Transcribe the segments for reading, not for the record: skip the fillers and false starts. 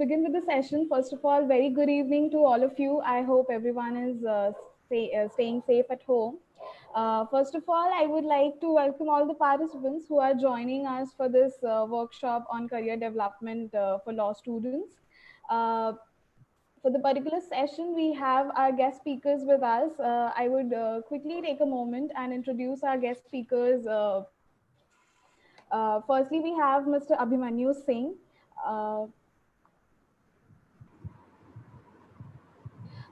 begin with the session. First of all, very good evening to all of you. I hope everyone is staying safe at home. First of all, I would like to welcome all the participants who are joining us for this workshop on career development for law students. Uh, for the particular session, we have our guest speakers with us. I would quickly take a moment and introduce our guest speakers. Firstly, we have Mr. Abhimanyu Singh.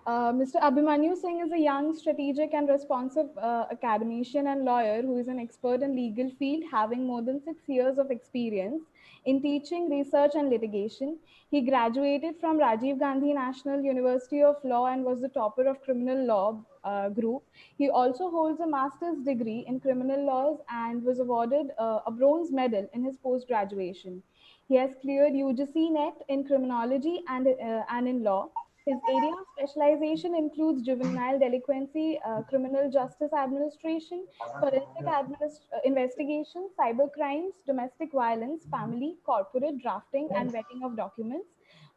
Uh, Mr. Abhimanyu Singh is a young, strategic, and responsive academician and lawyer who is an expert in legal field, having more than 6 years of experience in teaching, research, and litigation. He graduated from Rajiv Gandhi National University of Law and was the topper of criminal law group. He also holds a master's degree in criminal laws and was awarded a bronze medal in his post-graduation. He has cleared UGC NET in criminology and in law. His area of specialization includes juvenile delinquency, criminal justice administration, forensic investigation, cyber crimes, domestic violence, family, corporate drafting, and vetting of documents.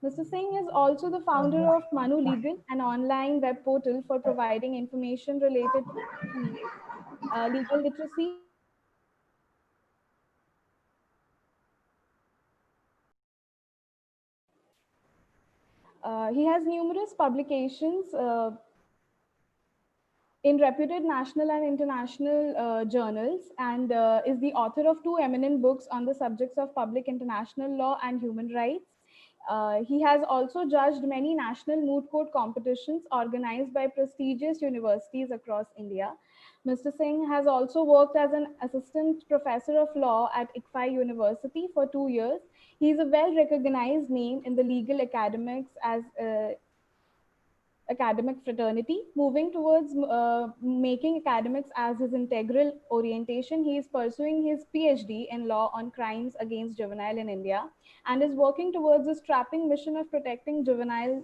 Mr. Singh is also the founder of Manu Legal, an online web portal for providing information related to legal literacy, promoting access to legal services, and promoting he has numerous publications in reputed national and international journals and is the author of two eminent books on the subjects of public international law and human rights. He has also judged many national moot court competitions organized by prestigious universities across India. Mr. Singh has also worked as an assistant professor of law at ICFI University for 2 years. He is a well recognized name in the legal academics as academic fraternity. Moving towards making academics as his integral orientation, he is pursuing his PhD in law on crimes against juvenile in India and is working towards a strapping mission of protecting juvenile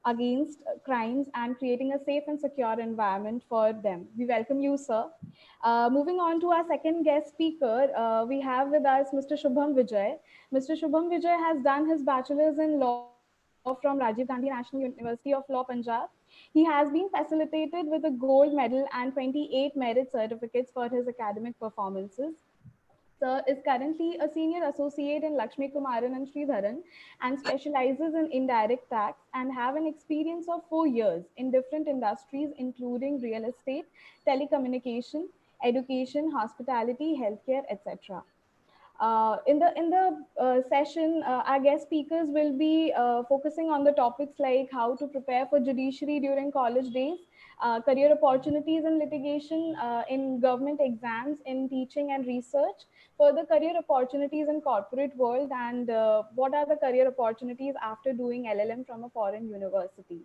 against crimes and creating a safe and secure environment for them. We welcome you, sir. Moving on to our second guest speaker, we have with us Mr. Shubham Vijay. Mr. Shubham Vijay has done his bachelor's in law from Rajiv Gandhi National University of Law, Punjab. He has been facilitated with a gold medal and 28 merit certificates for his academic performances. Sir is currently a senior associate in Lakshmi Kumaran and Sridharan and specializes in indirect tax and have an experience of 4 years in different industries, including real estate, telecommunication, education, hospitality, healthcare, etc. In the session, our guest speakers will be focusing on the topics like how to prepare for judiciary during college days, career opportunities in litigation, in government exams, in teaching and research, further career opportunities in corporate world, and what are the career opportunities after doing LLM from a foreign university.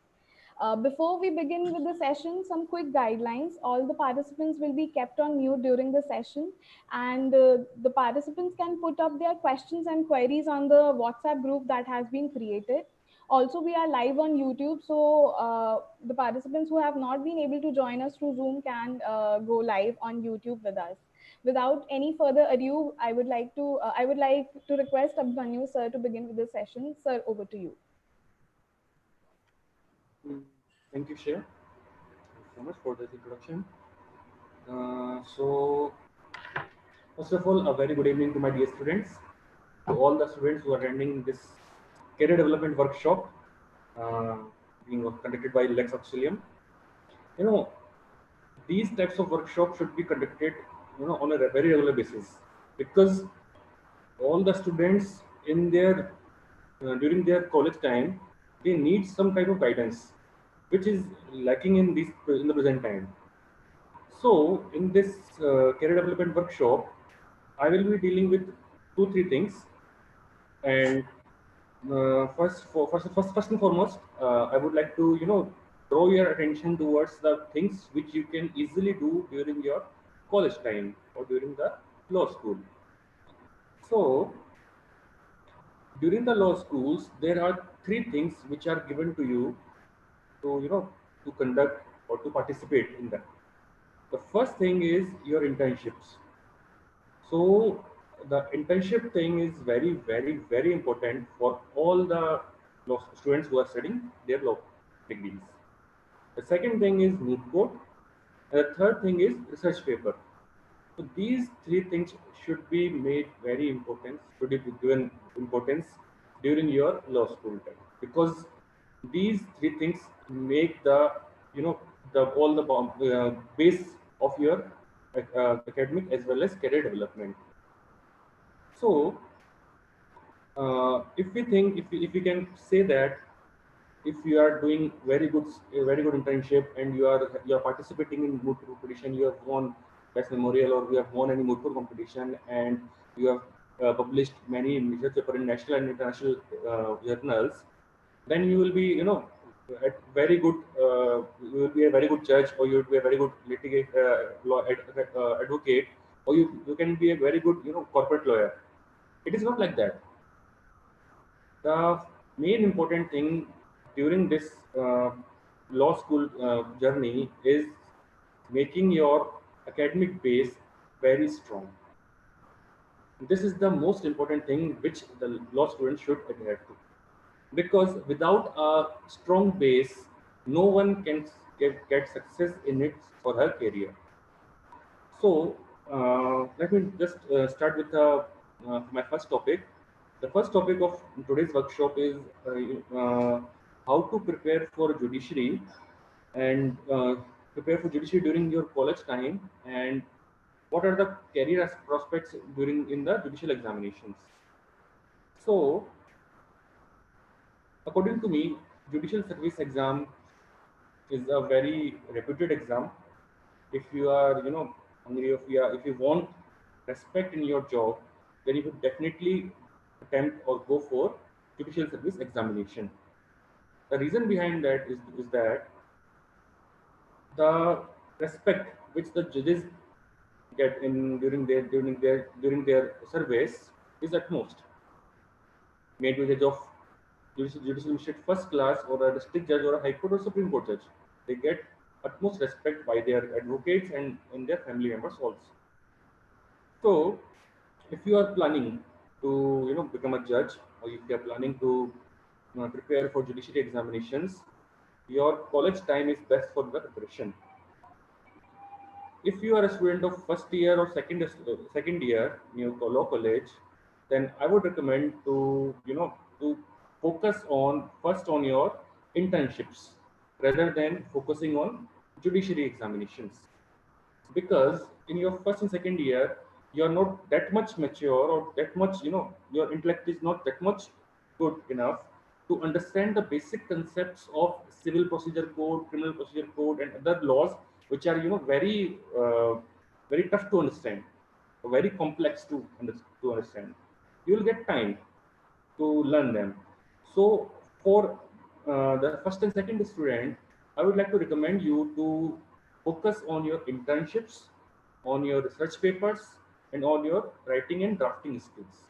Before we begin with the session, some quick guidelines. All the participants will be kept on mute during the session, and the participants can put up their questions and queries on the WhatsApp group that has been created. Also, we are live on YouTube, so the participants who have not been able to join us through Zoom can go live on YouTube with us. Without any further ado, I would like to request Abhimanyu sir to begin with the session. Sir, over to you. Thank you, Shreya. Thank you so much for this introduction. So, first of all, a very good evening to my dear students, to all the students who are attending this career development workshop uh, being conducted by Lex Auxilium. You know, these types of workshops should be conducted, on a very regular basis, because all the students in their during their college time, they need some type of guidance, which is lacking in the present time. So, in this career development workshop, I will be dealing with two, three things. And first and foremost, I would like to, draw your attention towards the things which you can easily do during your college time or during the law school. So, during the law schools, there are three things which are given to you to, to conduct or to participate in that. The first thing is your internships. So the internship thing is very, very, very important for all the law students who are studying their law degrees. The second thing is moot court. And the third thing is research paper. So these three things should be made very important, should be given importance during your law school time, because these three things make the the all the base of your academic as well as career development. So if we think if we can say that if you are doing very good internship and you are participating in moot court competition, you have won best memorial or you have won any moot court competition, and you have published many research paper in national and international journals, then you will be at very good you will be a very good judge, or you will be a very good advocate, or you can be a very good corporate lawyer. It is not like that. The main important thing during this law school journey is making your academic base very strong. This is the most important thing which the law student should adhere to, because without a strong base, no one can get success in it for her career. So let me just start with my first topic. The first topic of today's workshop is how to prepare for judiciary and prepare for judiciary during your college time, and what are the career prospects during in the judicial examinations. So according to me, judicial service exam is a very reputed exam. If you are hungry, if you want respect in your job, then you should definitely attempt or go for judicial service examination. The reason behind that is that the respect which the judges get in during their service is utmost. Maybe a judge of judicial magistrate first class, or a district judge, or a high court or supreme court judge, they get utmost respect by their advocates and their family members also. So if you are planning to become a judge, or if you are planning to prepare for judiciary examinations, your college time is best for the preparation. If you are a student of first year or second year in your law college, then I would recommend to to focus on first on your internships rather than focusing on judiciary examinations, because in your first and second year you are not that much mature, or that much your intellect is not that much good enough to understand the basic concepts of civil procedure code, criminal procedure code, and other laws which are very tough to understand, very complex to understand. You will get time to learn them. So for the first and second student, I would like to recommend you to focus on your internships, on your research papers, and on your writing and drafting skills.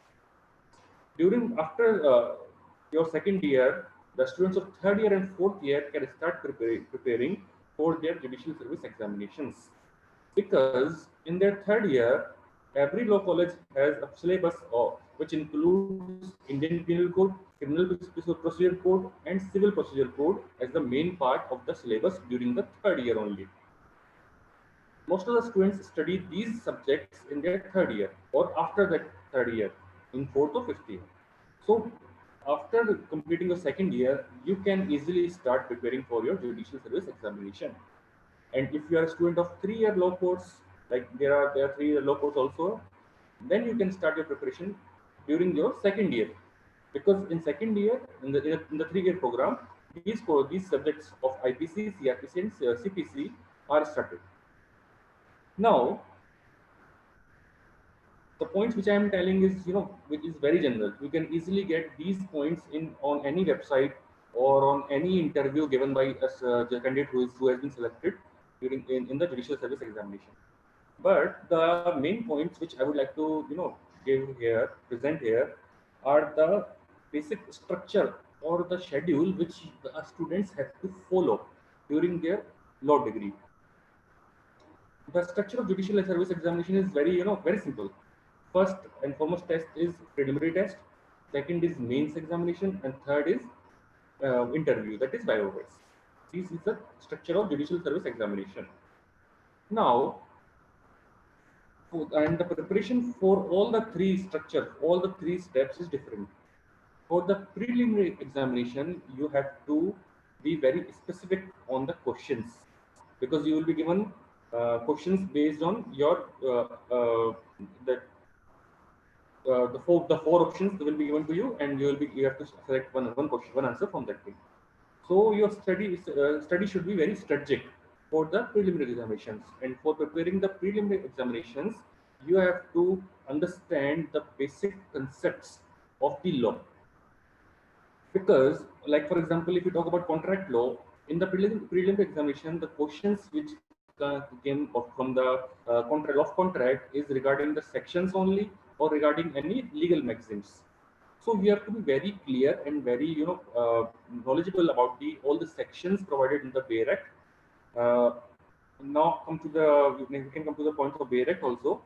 During after your second year, the students of third year and fourth year can start preparing for their judicial service examinations, because in their third year, every law college has a syllabus which includes Indian Penal Code, Criminal Procedure Code, and Civil Procedure Code as the main part of the syllabus during the third year only. Most of the students study these subjects in their third year or after that third year, in fourth or fifth year. So after completing your second year, you can easily start preparing for your judicial service examination. And if you are a student of 3-year law course, like there are 3-year law course also, then you can start your preparation during your second year, because in second year in the 3-year program, these subjects of IPC, CRPC, and CPC are started. Now the points which I am telling is which is very general. You can easily get these points on any website or on any interview given by a candidate who has been selected in the judicial service examination. But the main points which I would like to present here, are the basic structure or the schedule which the students have to follow during their law degree. The structure of judicial service examination is very simple. First and foremost test is preliminary test, second is mains examination, and third is interview, that is viva voce. This is the structure of judicial service examination. Now, and the preparation for all the three structures, all the three steps is different. For the preliminary examination, you have to be very specific on the questions, because you will be given questions based on your the the four options that will be given to you, and you have to select one question, one answer from that thing. So your study should be very strategic for the preliminary examinations. And for preparing the preliminary examinations, you have to understand the basic concepts of the law. Because, like for example, if you talk about contract law, in the preliminary examination, the questions which came from the law of contract is regarding the sections only, or regarding any legal maxims. So you have to be very clear and very knowledgeable about all the sections provided in the Bail Act. Now we can come to the point of Bail Act also.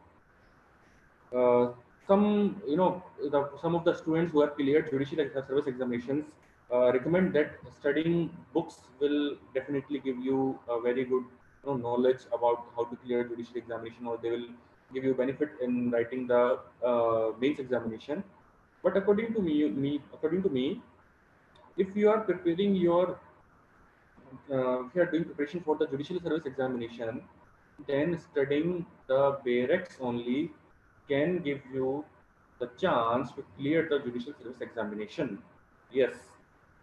Some of the students who have cleared judicial service examinations recommend that studying books will definitely give you a very good knowledge about how to clear judicial examination, or they will give you benefit in writing the mains examination. But according to me, if you are preparing if you are doing preparation for the judicial service examination, then studying the barracks only can give you the chance to clear the judicial service examination. Yes,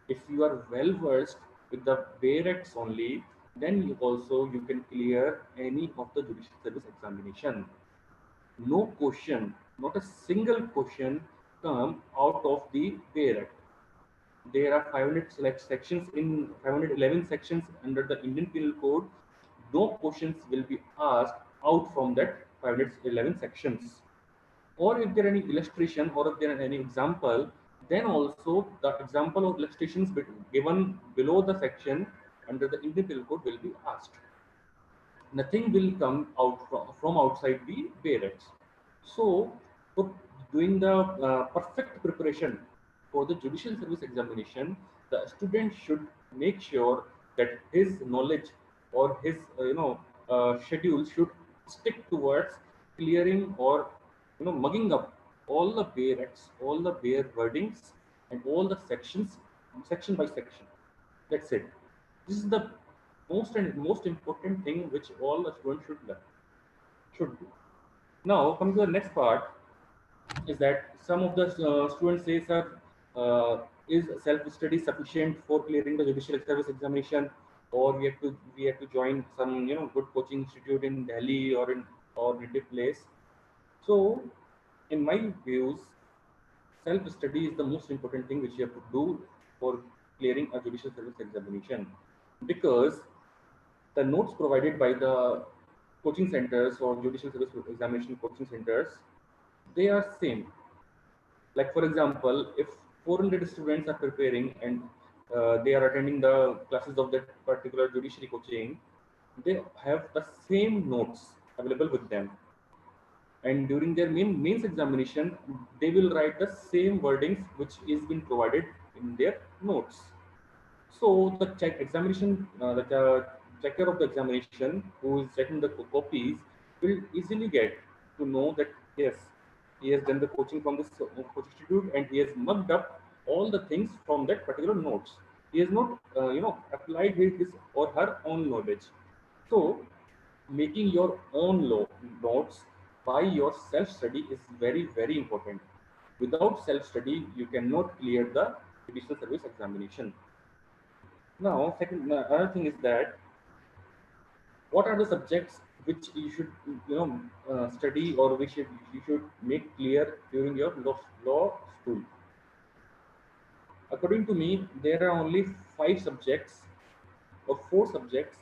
if you are well versed with the barracks only, then you can clear any of the judicial service examination. No question, not a single question come out of the barrack. There are 500 sections in 511 sections under the Indian Penal Code. No questions will be asked out from that 511 sections. Or if there are any illustration, or if there are any example, then also the example or illustrations given below the section under the Indian Penal Code will be asked. Nothing will come out from outside the barracks. So, for doing the perfect preparation for the judicial service examination, the student should make sure that his knowledge or his schedule should stick towards clearing, or mugging up all the barracks, all the bare wordings, and all the sections, section by section. That's it. This is the most important thing which all the students should do. Now, come to the next part, is that some of the students say, sir, is self-study sufficient for clearing the judicial service examination, or we have to join some good coaching institute in Delhi or in our native place? So, in my views, self-study is the most important thing which you have to do for clearing a judicial service examination, because the notes provided by the coaching centers or judicial service examination coaching centers, they are same. Like for example, if 400 students are preparing, and they are attending the classes of that particular judiciary coaching, they have the same notes available with them, and during their mains examination, they will write the same wordings which is been provided in their notes. So the checker of the examination, who is checking the copies, will easily get to know that yes, he has done the coaching from this coach institute, and he has mugged up all the things from that particular notes. He has not, applied his or her own knowledge. So making your own notes by your self-study is very, very important. Without self-study, you cannot clear the judicial service examination. Now, another thing is that what are the subjects which you should study, or which you should make clear during your law school? According to me, there are only 5 subjects or 4 subjects.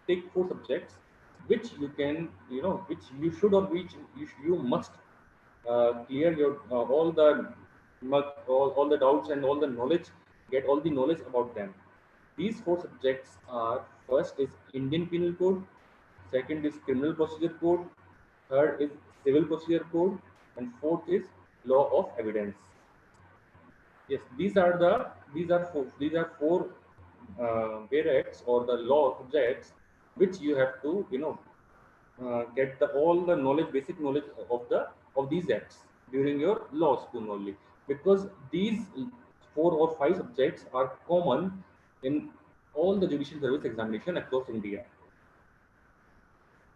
Take 4 subjects which you can, which you should, or which you must clear your all the doubts and all the knowledge, get all the knowledge about them. These 4 subjects are: first is Indian Penal Code, second is Criminal Procedure Code, third is Civil Procedure Code, and fourth is Law of Evidence. Yes, these are the these are four variants or the law subjects which you have to get all the knowledge, basic knowledge of these acts during your law school only, because these 4 or 5 subjects are common in all the judicial service examination across India.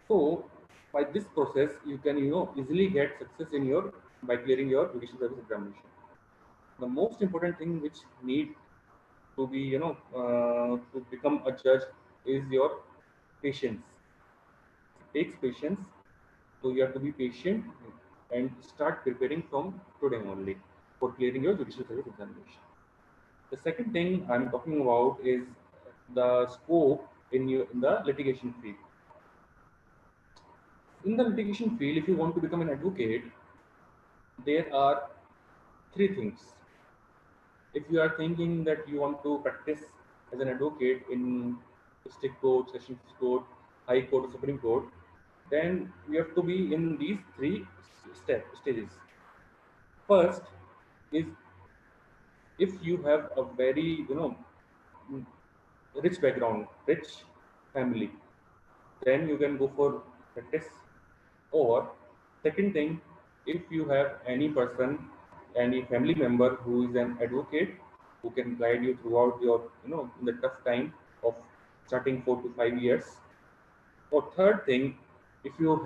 So by this process, you can easily get success in your by clearing your judicial service examination. The most important thing which need to be to become a judge is your patience. It takes patience, so you have to be patient and start preparing from today only for clearing your judicial service examination. The second thing I'm talking about is the scope in the litigation field. In the litigation field, if you want to become an advocate, there are 3 things. If you are thinking that you want to practice as an advocate in district court, sessions court, high court, or supreme court, then you have to be in these 3 stages. First is, if you have a very rich background, rich family, then you can go for practice. Or second thing, if you have any person, any family member who is an advocate, who can guide you throughout your in the tough time of starting 4 to 5 years. Or third thing, if you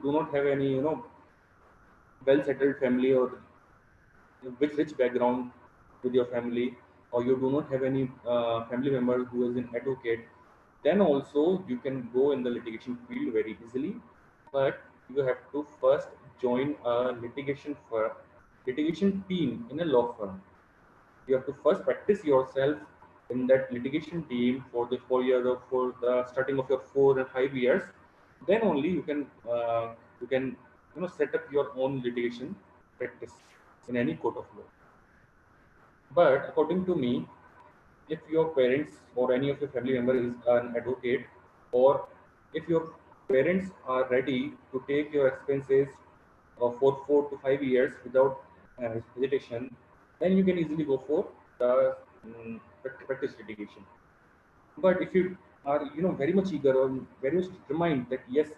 do not have any well settled family or with rich background with your family, or you do not have any family member who is an advocate, then also you can go in the litigation field very easily. But you have to first join a litigation team in a law firm. You have to first practice yourself in that litigation team for the 4 years, or for the starting of your 4 and 5 years. Then only you can set up your own litigation practice in any court of law. But according to me, if your parents or any of your family member is an advocate, or if your parents are ready to take your expenses for 4 to 5 years without hesitation, then you can easily go for the practice litigation. But if you are very much eager or very much determined that yes,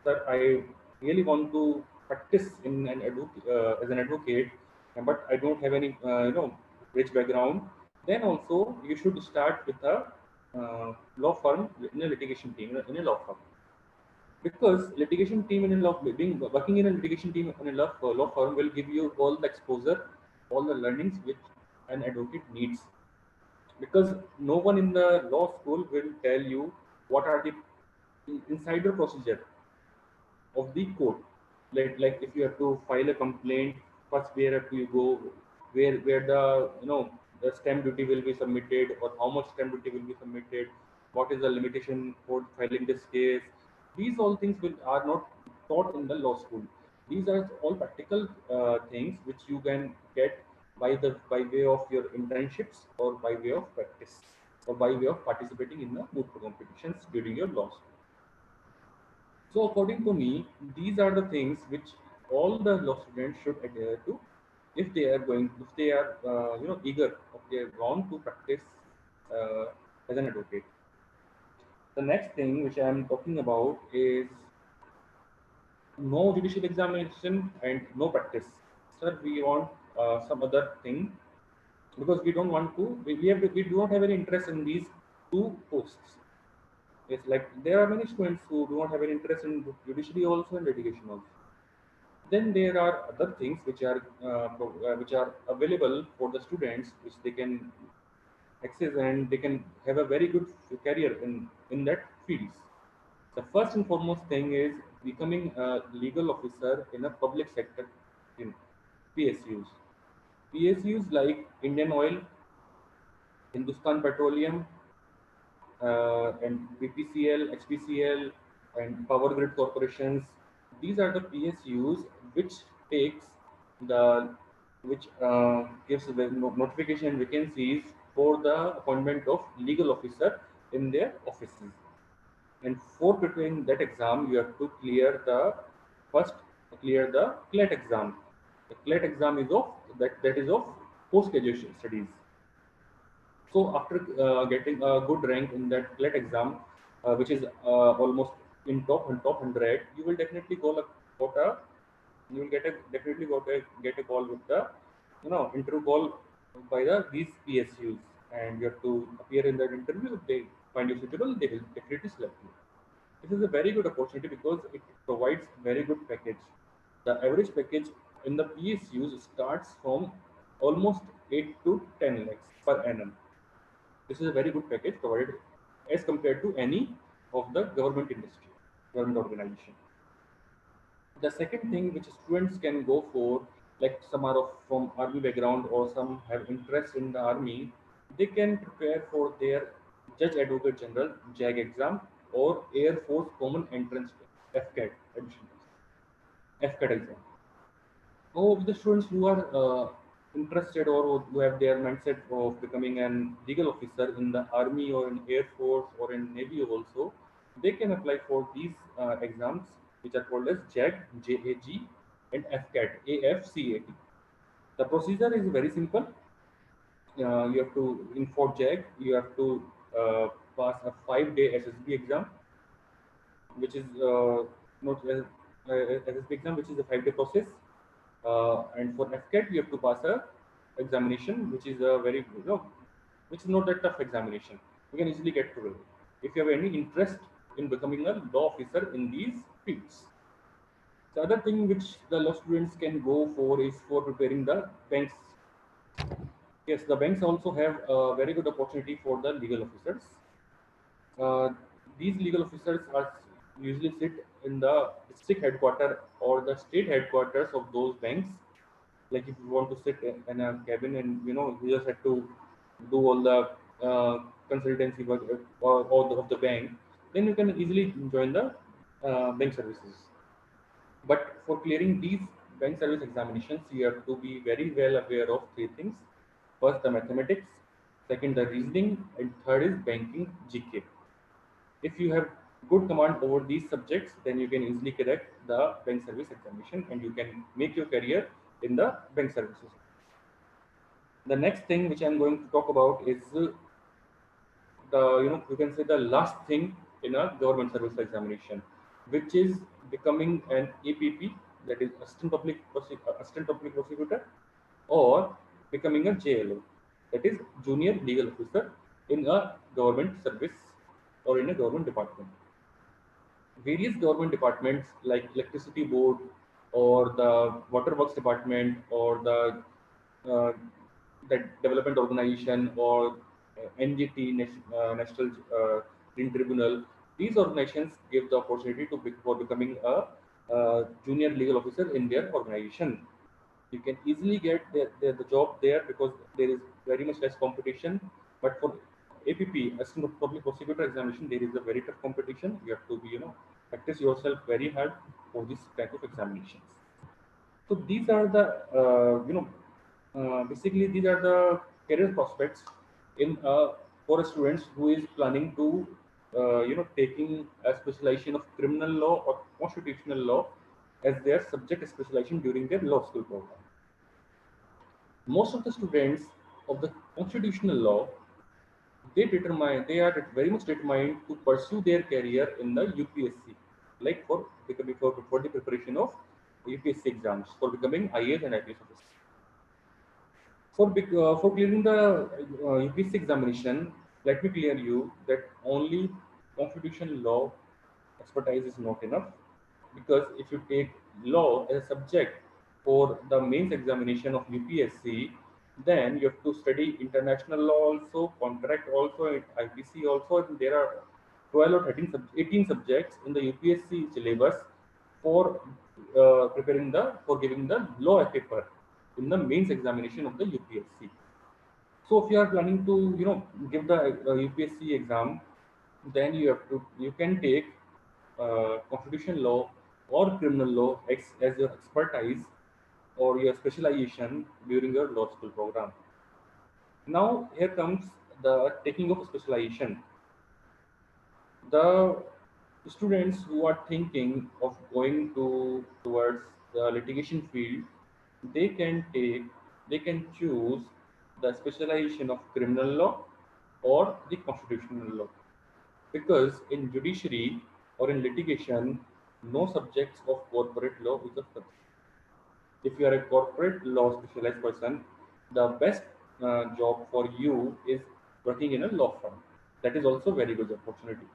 sir, I really want to practice in an as an advocate, but I don't have any rich background, then also you should start with a law firm, in a litigation team in a law firm. Because litigation team in a law being working in a litigation team in a law firm will give you all the exposure, all the learnings which an advocate needs. Because no one in the law school will tell you what are the insider procedure of the court. Like if you have to file a complaint, first where have you go, where the the stamp duty will be submitted, or how much stamp duty will be submitted, what is the limitation for filing this case. These all things are not taught in the law school. These are all practical things which you can get by way of your internships, or by way of practice, or by way of participating in the moot court competitions during your law school. So according to me, these are the things which all the law students should adhere to if they are eager, or they want to practice uh, as an advocate. The next thing which I am talking about is no judicial examination and no practice. Sir, we want some other thing, because we don't want to. We do not have any interest in these 2 posts. It's like there are many students who do not have any interest in judiciary also and litigation also. Then there are other things which are available for the students, which they can access, and they can have a very good career in that fields. The first and foremost thing is becoming a legal officer in a public sector in PSUs. PSUs like Indian Oil, Hindustan Petroleum, and BPCL, HPCL, and Power Grid corporations. These are the PSUs which takes the which gives the notification and vacancies for the appointment of legal officer in their offices. And for preparing that exam, you have to first clear the CLET exam. The CLET exam is of that is of post graduation studies. So after getting a good rank in that CLET exam, which is almost in top 100, you will definitely got a you will definitely get a call with the interview call by these PSUs, and you have to appear in that interview. If they find you suitable, they will definitely select you. This is a very good opportunity because it provides very good package. The average package in the PSUs starts from almost 8 to 10 lakhs per annum. This is a very good package provided as compared to any of the government organization. The second thing which students can go for, like some are from army background or some have interest in the army, they can prepare for their Judge Advocate General JAG exam or Air Force Common Entrance FCAT admission FCAT exam. So the students who are interested or who have their mindset of becoming an legal officer in the army or in Air Force or in Navy also, they can apply for these exams which are called as JAG, JAG, and FCAT, AFCAT. The procedure is very simple. You have to, in for JAG, you have to pass a 5-day SSB exam, which is not SSB exam, which is a 5-day process. And for FCAT, you have to pass a examination, which is a very, which is not a tough examination. You can easily get through it if you have any interest in becoming a law officer in these fields. The other thing which the law students can go for is for preparing the banks. Yes, the banks also have a very good opportunity for the legal officers. Uh, these legal officers are usually sit in the district headquarters or the state headquarters of those banks. Like if you want to sit in a cabin and you just have to do all the consultancy work of the bank, then you can easily join the bank services. But for clearing these bank service examinations, you have to be very well aware of three things. First, the mathematics. Second, the reasoning. And third is banking GK. If you have good command over these subjects, then you can easily crack the bank service examination and you can make your career in the bank services. The next thing which I'm going to talk about is the you can say the last thing in a government service examination, which is becoming an APP, that is assistant public prosecutor, or becoming a JLO, that is junior legal officer in a government service or in a government department. Various government departments like electricity board or the water works department or uh, the development organization or NGT, National Green Tribunal, these organizations give the opportunity for becoming a junior legal officer in their organization. You can easily get the job there because there is very much less competition. But for APP, Assistant Public Prosecutor examination, there is a very tough competition. You have to be, practice yourself very hard for this type of examinations. So these are the, basically these are the career prospects in for a students who is planning to, taking a specialization of criminal law or constitutional law as their subject specialization during their law school program. Most of the students of the constitutional law, they are very much determined to pursue their career in the UPSC, like for the preparation of UPSC exams for becoming IAS and IPS officers. For clearing the UPSC examination, let me clear you that only constitutional law expertise is not enough, because if you take law as a subject for the mains examination of UPSC, then you have to study international law also, contract also, and IPC also. And there are 12 or 18 subjects in the UPSC syllabus for for giving the law paper in the mains examination of the UPSC. So if you are planning to give the UPSC exam, then you can take constitutional law or criminal law as your expertise or your specialization during your law school program. Now here comes the taking of specialization. The students who are thinking of going towards the litigation field, they can choose the specialization of criminal law or the constitutional law. Because in judiciary or in litigation, no subjects of corporate law is a subject. If you are a corporate law specialized person, the best job for you is working in a law firm. That is also very good opportunity.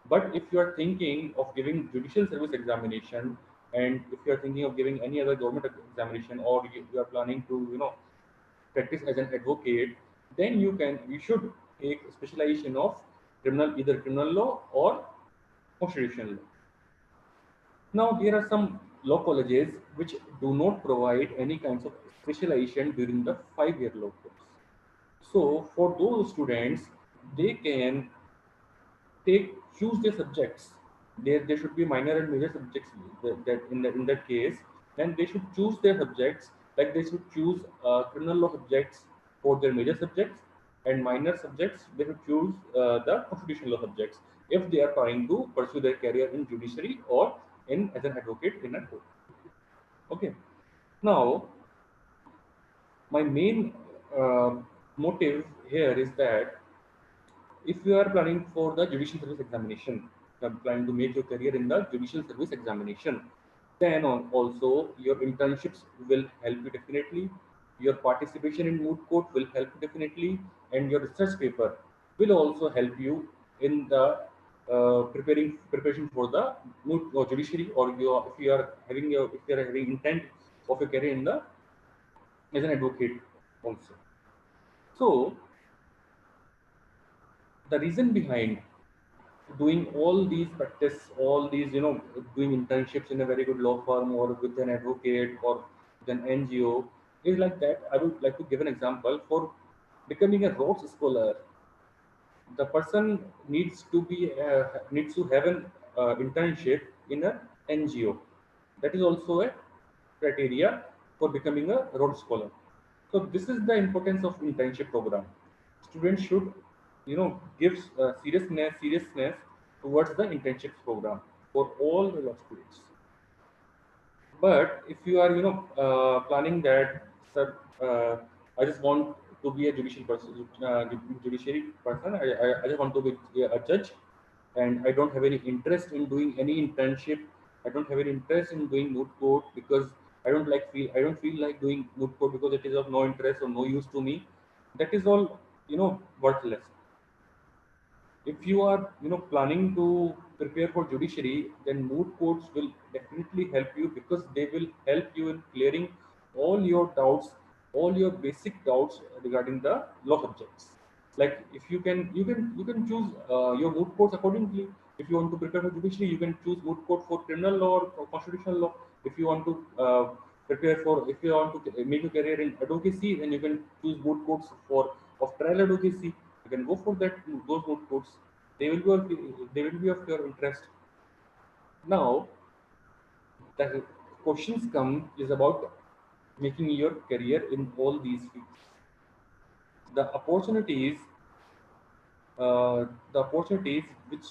But if you are thinking of giving judicial service examination, and if you are thinking of giving any other government examination, or you are planning to practice as an advocate, then you should take specialization of either criminal law or constitutional law. Now, there are some law colleges which do not provide any kinds of specialization during the 5-year law course. So, for those students, they can choose their subjects. There should be minor and major subjects in that case. Then they should choose their subjects. Like they should choose criminal law subjects for their major subjects, and minor subjects they should choose the constitutional law subjects if they are trying to pursue their career in judiciary or in as an advocate in a court. Okay. Now, my main uh, motive here is that if you are planning for the judicial service examination, you are planning to make your career in the judicial service examination, then also your internships will help you definitely. Your participation in moot court will help you definitely, and your research paper will also help you in the preparation for the moot or judiciary, or if you are having intent of your career in the as an advocate also. So the reason behind doing all these practice, all these, doing internships in a very good law firm or with an advocate or with an NGO is like that. I would like to give an example for becoming a Rhodes Scholar. The person needs to have an internship in an NGO. That is also a criteria for becoming a Rhodes Scholar. So this is the importance of internship program. Students should, give seriousness towards the internships program for all the law students. But if you are, planning that, sir, I just want to be a judiciary person. I just want to be a judge, and I don't have any interest in doing any internship. I don't have any interest in doing moot court because I don't feel like doing moot court because it is of no interest or no use to me. That is all, worthless. If you are planning to prepare for judiciary, then moot courts will definitely help you because they will help you in clearing all your doubts, all your basic doubts regarding the law subjects. Like if you can choose your moot courts accordingly. If you want to prepare for judiciary, you can choose moot court for criminal law or constitutional law. If you want to if you want to make a career in advocacy, then you can choose moot courts for of trial advocacy. You can go for those moot courts. They will be of your interest. Now, the questions come is about making your career in all these fields. The opportunities, uh, the opportunities which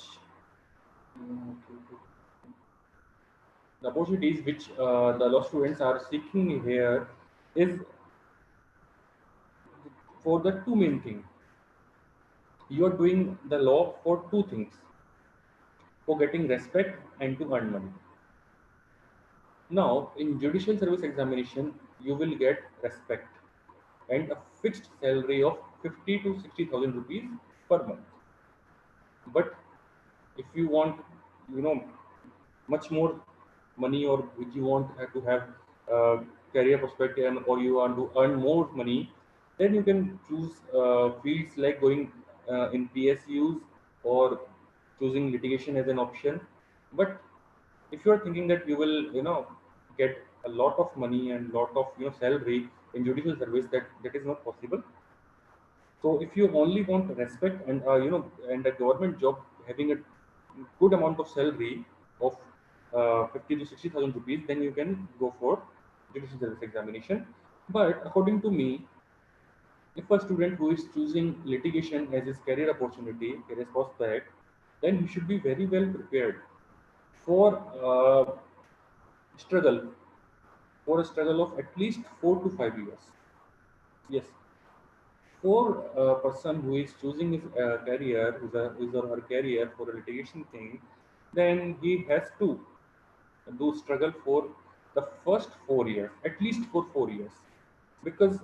the opportunities which the law students are seeking here is for the two main things. You are doing the law for two things: for getting respect and to earn money. Now, in judicial service examination, you will get respect and a fixed salary of 50 to 60,000 rupees per month. But if you want, you know, much more money, or if you want to have career perspective, or you want to earn more money, then you can choose fields like going in PSUs or choosing litigation as an option. But if you are thinking that you will, get a lot of money and lot of salary in judicial service, that is not possible. So if you only want respect and and a government job having a good amount of salary of 50 to 60,000 rupees, then you can go for judicial service examination. But according to me, if a student who is choosing litigation as his career opportunity, career prospect, then he should be very well prepared for struggle, for a struggle of at least 4 to 5 years. Yes, for a person who is choosing his career, his or her career for a litigation thing, then he has to do struggle for the first 4 years, at least for 4 years, because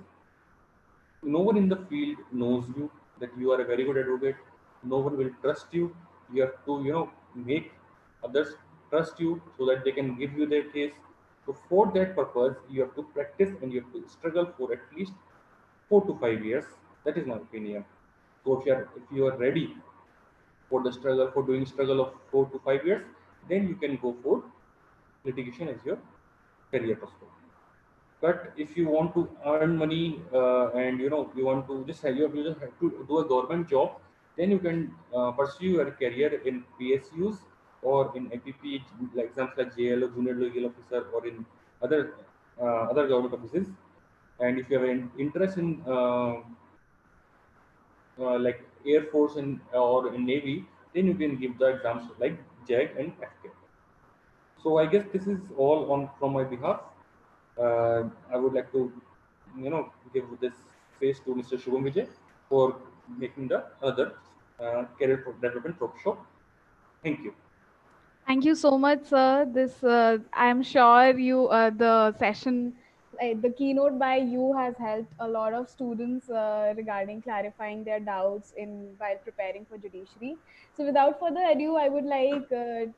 no one in the field knows you that you are a very good advocate. No one will trust you. You have to make others trust you so that they can give you their case. So for that purpose you have to practice and you have to struggle for at least 4 to 5 years. That is my opinion. So if you are ready for the struggle, for doing struggle of 4 to 5 years, then you can go for litigation as your career perspective. But if you want to earn money and you want to just you just have to do a government job, then you can pursue your career in PSUs or in APP, like exams like JLO, Junior Legal Officer, or in other government offices. And if you have an interest in like Air Force and or in Navy, then you can give the exams like JAG and FK. So I guess this is all on from my behalf. I would like to, give this space to Mr. Shubham Vijay for making the other career development workshop. Thank you. Thank you so much, sir. This I am sure the session, the keynote by you has helped a lot of students regarding clarifying their doubts in while preparing for judiciary. So, without further ado, I would like to